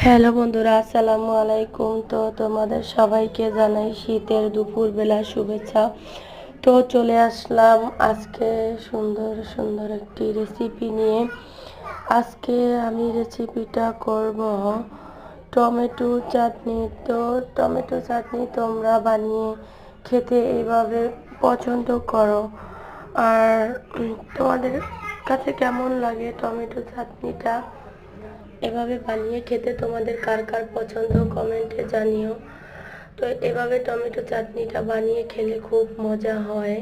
Hello বন্ধুরা, আসসালামু আলাইকুম। তো তোমাদের সবাইকে জানাই শীতের দুপুরবেলা শুভেচ্ছা। তো চলে আসলাম আজকে সুন্দর সুন্দর একটি রেসিপি নিয়ে। আজকে আমি রেসিপিটা করব টমেটো চাটনি। তো টমেটো চাটনি তোমরা বানিয়ে খেতে এইভাবে পছন্দ করো। আর তোমাদের কাছে কেমন লাগে টমেটো চাটনিটা এভাবে বানিয়ে খেতে? তোমাদের কার কার পছন্দ কমেন্টে জানিও। তো এভাবে টমেটো চাটনিটা বানিয়ে খেলে খুব মজা হয়।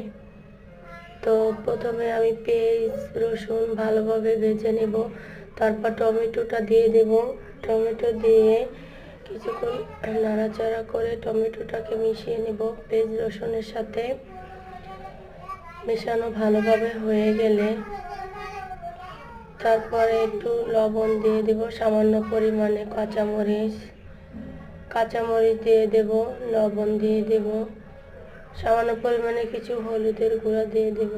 তো প্রথমে আমি পেঁয়াজ রসুন ভালোভাবে ভেজে নেব, তারপর টমেটোটা দিয়ে দেব। টমেটো দিয়ে কিছুক্ষণ নাড়াচাড়া করে টমেটোটাকে মিশিয়ে নেব পেঁয়াজ রসুনের সাথে। মেশানো ভালোভাবে হয়ে গেলে তারপরে একটু লবণ দিয়ে দেব, সামান্য পরিমাণে কাঁচামরিচ দিয়ে দেব, লবণ দিয়ে দেব, সামান্য পরিমাণে কিছু হলুদের গুঁড়া দিয়ে দেব।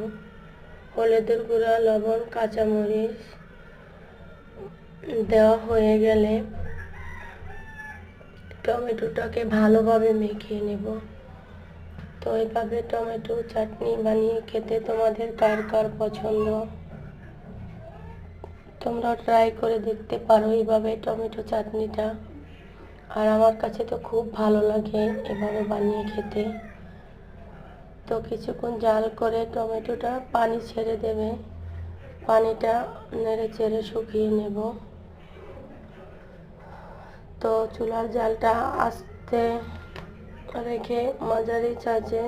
হলুদের গুঁড়া, লবণ, কাঁচামরিচ দেওয়া হয়ে গেলে টমেটোটাকে ভালোভাবে মেখে নেব। তো এইভাবে টমেটো চাটনি বানিয়ে খেতে তোমাদের কার কার পছন্দ? তোমরা ট্রাই করে দেখতে পারো এইভাবে টমেটো চাটনিটা। আর আমার কাছে তো খুব ভালো লাগে এভাবে বানিয়ে খেতে। তো কিছুক্ষণ জাল করে টমেটোটা পানি ছেড়ে দেবে, পানিটা নেড়ে চেড়ে শুকিয়ে নেব। তো চুলার জালটা আস্তে রেখে মাঝারি আঁচে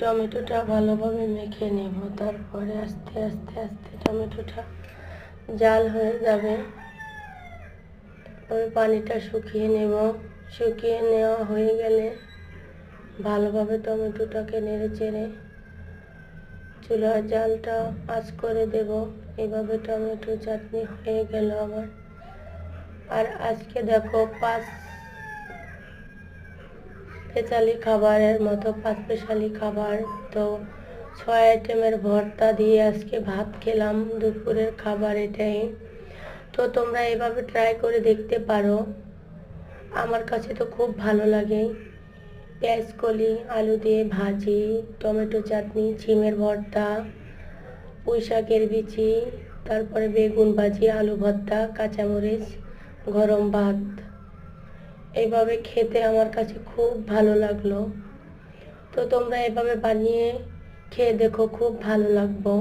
টমেটোটা ভালোভাবে মেখে নেব। তারপরে আস্তে আস্তে আস্তে টমেটোটা জাল হয়ে যাবে। তারপরে পানিটা শুকিয়ে নেব। শুকিয়ে নেওয়া হয়ে গেলে ভালোভাবে টমেটোটাকে নেড়ে চেড়ে চুলার জালটা আঁচ করে দেব। এভাবে টমেটো চাটনি হয়ে গেল আমার। আর আজকে দেখো পাঁচ স্পেশালি খাবার। তো 6 আইটেমের ভর্তা দিয়ে আজকে ভাত খেলাম, দুপুরের খাবার এটাই। তো তোমরা এভাবে ট্রাই করে দেখতে পারো। আমার কাছে তো খুব ভালো লাগে। পেঁয়াজ কলি আলু দিয়ে ভাজি, টমেটো চাটনি, ছিমের ভর্তা, পুঁই শাকের বিচি, তারপরে বেগুন ভাজি, আলু ভর্তা, কাঁচামরিচ, গরম ভাত। এইভাবে খেতে আমার কাছে খুব ভালো লাগলো। তো তোমরা এভাবে বানিয়ে খেয়ে দেখো, খুব ভালো লাগবে।